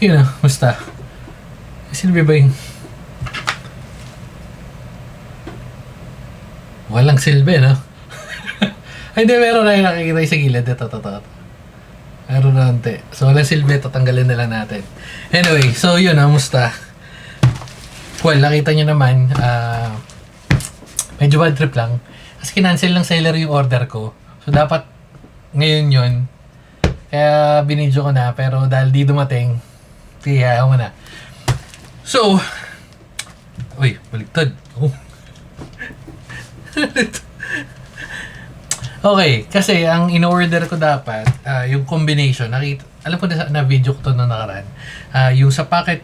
Yun o, basta. Silbi ba yung... Walang silbi, no? Ay, hindi, meron na yung nakikita yung sa gilid. Ito. Meron na unti. So, walang silbi, tatanggalin na lang natin. Anyway, so yun, musta? Well, nakita nyo naman, medyo bad trip lang. Kasi kinancel ng seller yung order ko. So, dapat ngayon yun. Kaya binidyo ko na, pero dahil di dumating, kaya ako na. So, uy, baligtad. Oh. Okay, kasi ang in-order ko dapat, yung combination, alam ko na video ko to na nakaraan, yung sa packet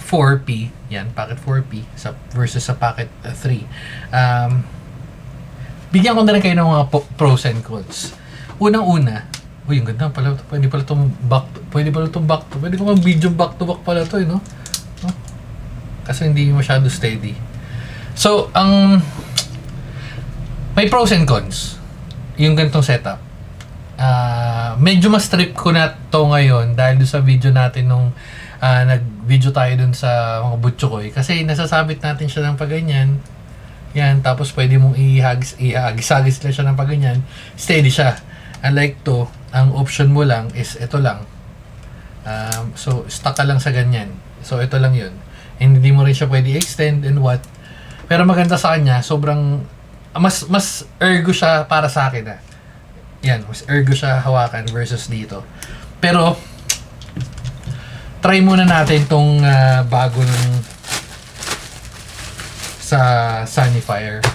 4P, yan, packet 4P versus sa packet 3. Bigyan ko na rin kayo ng mga pros and cons. Unang-una, uy, ang ganda pala, pwede pala itong back to, pwede ko mag-video back to back pala to, no? Kasi hindi masyado steady. So, may pros and cons yung ganitong setup. Medyo mas trip ko na to ngayon dahil doon sa video natin nung nag-video tayo dun sa mga butchokoy. Kasi nasasabit natin siya ng paganyan. Yan, tapos pwede mong ihagis-hagis lang siya ng paganyan. Steady siya. Unlike to, ang option mo lang is ito lang. So, stuck ka lang sa ganyan. So, ito lang yun. And hindi mo rin siya pwede extend and what. Pero maganda sa kanya, sobrang mas ergo siya para sa akin Yan, mas ergo siya hawakan versus dito. Pero try muna natin tong bago ng sa Sunnyfire.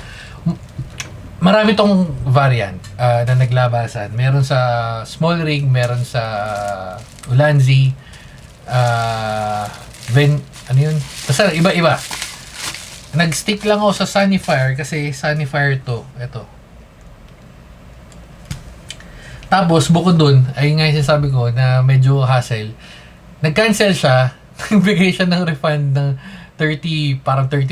Marami tong variant na naglabasan. Meron sa small rig, meron sa Ulanzi, ano yun? Basta iba-iba. Nag-stick lang ako sa Sunnyfire kasi Sunnyfire to. Ito. Tapos, bukod dun, ay nga yung sabi ko na medyo hassle. Nag-cancel siya. Nagbigay siya ng refund ng 30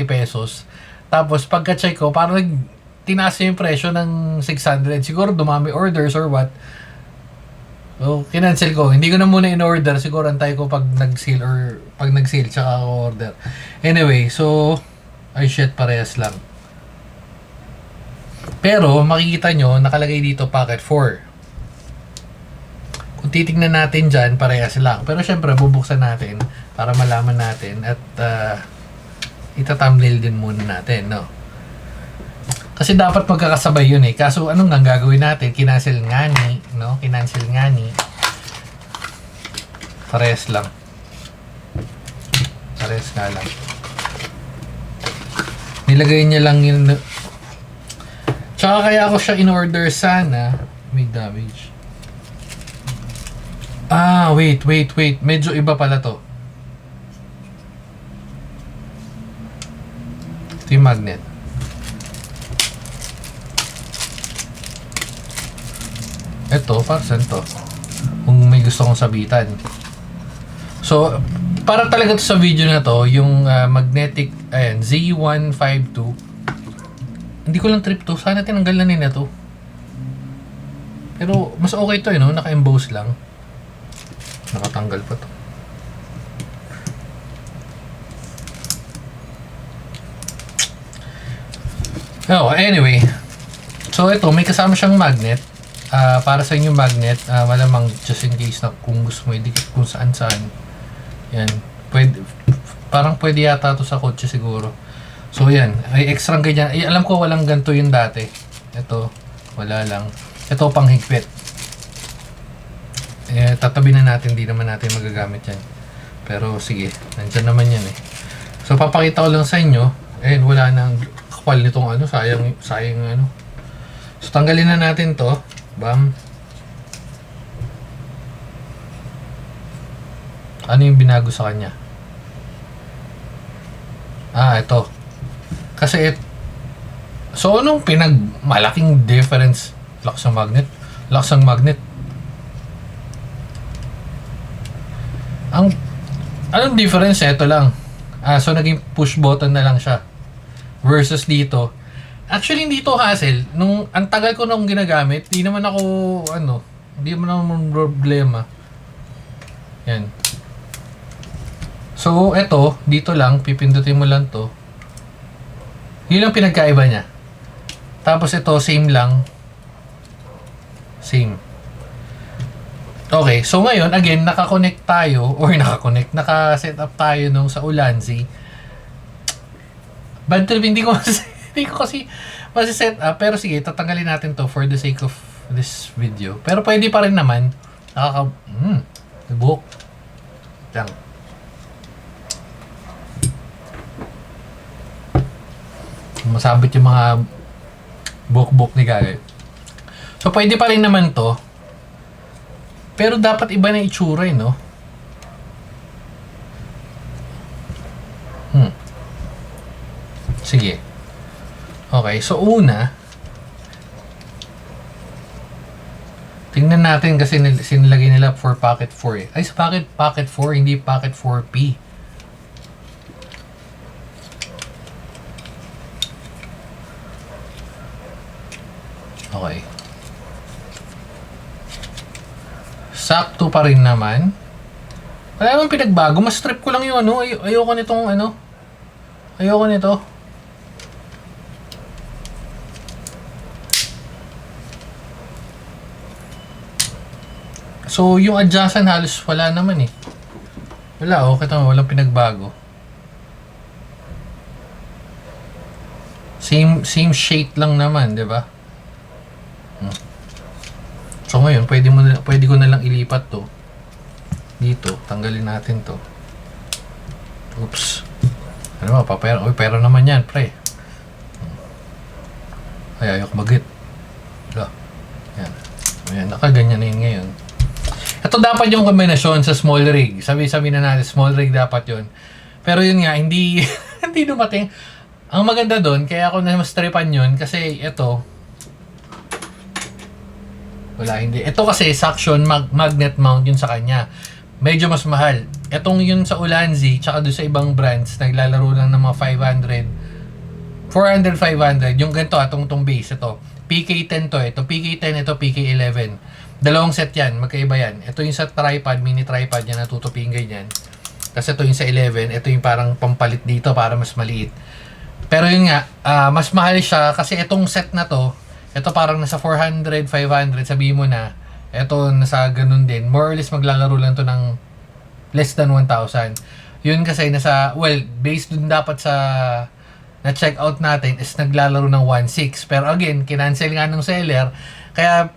pesos. Tapos, pagka-check ko, parang tinaas yung presyo ng 600. Siguro dumami orders or what. So, kinancel ko. Hindi ko na muna in-order. Siguro antay ko pag nag-sale or pag nag-sale, tsaka ako order. Anyway, so, ay shit, parehas lang. Pero, makikita nyo, nakalagay dito packet 4. Kung titignan natin dyan, parehas lang. Pero syempre, bubuksan natin para malaman natin at ita-thumbnail din muna natin, no? Kasi dapat magkakasabay yun eh. Kaso, anong nga gagawin natin? Kinancel nga ni, no? Kinancel nga ni. Parehas lang. Parehas nga lang. Nilagay niya lang yun. Tsaka kaya ako siya in-order sana. May damage. Wait. Medyo iba pala to. Ito yung magnet. Ito, para saan to? Kung may gusto kong sabitan. So, para talaga to sa video na to, yung magnetic, ayan, Z152. Hindi ko lang trip to. Sana tinanggal na nila to. Pero, mas okay to, no? Naka-emboss lang. Nakatanggal pa to. Oh, anyway. So, ito, may kasama siyang magnet. Para sa inyong magnet, malamang just in case na kung gusto mo idikit kung saan-saan. Yan. Parang pwede yata to sa kotse siguro. So, yan. Ay, extra ganyan. Ay, alam ko walang ganito yung dati. Ito, wala lang. Ito, pang higpit. Tatabi na natin. Di naman natin magagamit yan. Pero, sige. Nandyan naman yan eh. So, papakita ko lang sa inyo. Wala nang kapal nitong ano. Sayang ano. So, tanggalin na natin to. Bam. Ano yung binago sa kanya? Ito. Kasi so anong malaking difference? Lakas ng magnet. Anong difference? Ito lang. So naging push button na lang siya. Versus dito. Actually, hindi to hassle. Ang tagal ko nung ginagamit, hindi naman ako problema. Yan. So, eto, dito lang, pipindutin mo lang to. Yun lang pinagkaiba niya. Tapos ito, same lang. Same. Okay, so ngayon, again, naka-connect tayo, or naka-set up tayo nung sa Ulanzi. Bad trip, hindi ko kasi set up, pero sige, tatanggalin natin to for the sake of this video. Pero pwede pa rin naman. Buhok. Lang. Masabit yung mga buhok-buhok ni Gagay. So, pwede pa rin naman to. Pero dapat iba na itsura eh, no? Sige. Okay, so una, tingnan natin kasi sinilagay nila for Pocket 4 eh. Ay, sa Pocket 4, hindi Pocket 4P. Okay. Sakto pa rin naman. Wala namang pinagbago. Mas trip ko lang yung ano. Ayoko nitong ano. Ayoko nito. So, yung adjacent halos wala naman eh. Wala oh. Kita mo, walang pinagbago. Same shade lang naman, di ba? So ngayon, pwede ko na lang ilipat to dito. Tanggalin natin to. Oops. Ano ba? Pero naman yan, pre. Ay, ayok magit. Wala. Yan. So yan, nakaganyan na yun ngayon. Ito dapat yung kombinasyon sa small rig. Sabi na natin, small rig dapat yun. Pero yun nga, hindi hindi dumating. Ang maganda doon, kaya ako na mas tripan yun, kasi ito, wala, hindi. Ito kasi, suction magnet mount yun sa kanya. Medyo mas mahal. Etong yun sa Ulanzi, tsaka doon sa ibang brands, naglalaro lang ng mga 500, 400, 500. Yung ganito, itong base, ito. PK10 to, ito PK10, ito PK11. Dalawang set yan, magkaiba yan. Ito yung sa tripod, mini tripod yan, natutupin ganyan. Kasi ito yung sa 11, ito yung parang pampalit dito para mas maliit. Pero yun nga, mas mahal siya kasi itong set na to, ito parang nasa 400, 500, sabihin mo na, ito nasa ganun din. More or less maglalaro lang to ng less than 1,000. Yun kasi nasa, well, based dun dapat sa na-check out natin is naglalaro ng 1,600. Pero again, kinancel nga ng seller. Kaya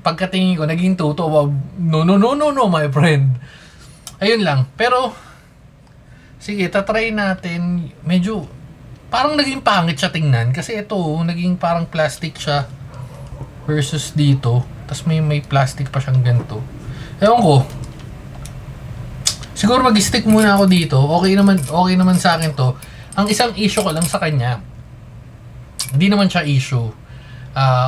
pagkatingin ko, naging 2,200. Wow, no, my friend. Ayun lang. Pero, sige, tatry natin. Medyo, parang naging pangit siya tingnan kasi ito naging parang plastic siya versus dito, tapos may plastic pa siyang ganito. Ewan ko, siguro mag-stick muna ako dito. Okay naman sa akin to. Ang isang issue ko lang sa kanya, hindi naman siya issue,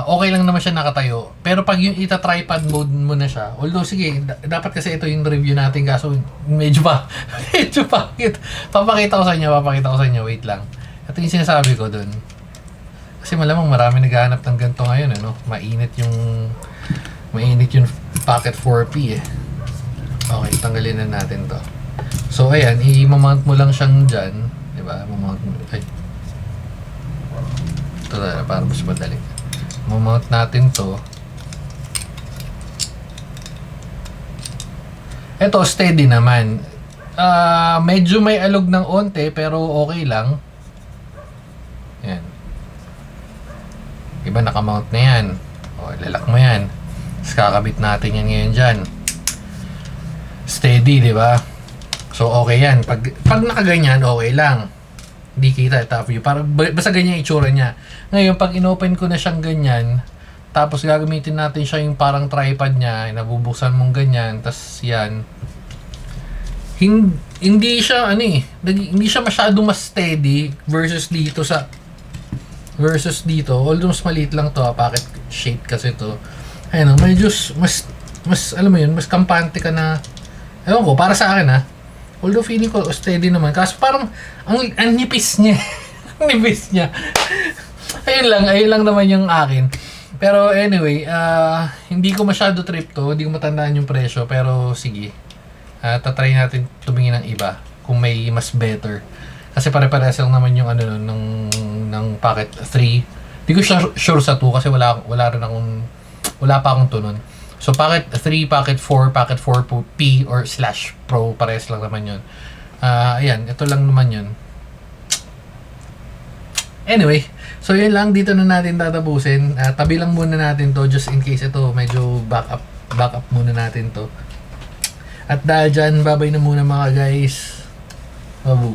okay lang naman siya nakatayo, pero pag yung ita-tripod mode mo na siya, although sige, dapat kasi ito yung review natin, kaso medyo pangit. Papakita ko sa inyo, wait lang. Ito yung sinasabi ko dun. Kasi malamang marami naghahanap ng ganito ngayon, ano? Mainit yung Pocket 4P eh. Okay, tanggalin na natin to. So, ayan, i-mount mo lang siyang dyan. Diba? Mamount mo. Ay. Ito na, para mas madali. Mamount natin to. Ito, steady naman. Medyo may alog ng onte, pero okay lang. Yan. Iba nakamount na yan. O, lalak mo yan. Tapos kakabit natin yan ngayon dyan. Steady, di ba? So, okay yan. Pag nakaganyan, okay lang. Hindi kita top view. Basta ganyan yung itsura niya. Ngayon, pag inopen ko na siyang ganyan, tapos gagamitin natin siya yung parang tripod niya, nabubuksan mong ganyan, tapos yan. Hindi siya, hindi siya masyadong mas steady versus dito, although mas maliit lang to, pocket shape kasi to. Ayun, medyo mas alam mo yun, mas kampante ka na, ewan ko, para sa akin although feeling ko steady naman, kasi parang ang nipis niya. Ang nipis niya. Ayun lang naman yung akin. Pero anyway, hindi ko masyado trip to, hindi ko matandaan yung presyo, pero sige. Tatry natin tumingin ng iba kung may mas better. Kasi pare-parehas lang naman yung ano nun, ng Pocket 3. Di ko sure sa 2 kasi wala pa akong tunon. So Pocket 3, Pocket 4, Pocket 4 P or /Pro, parehas lang naman yun. Ayan, ito lang naman yun. Anyway, so yun lang, dito na natin tatapusin. Tabi lang muna natin to just in case ito medyo back up muna natin to. At dahil dyan, babay na muna mga guys. Babu.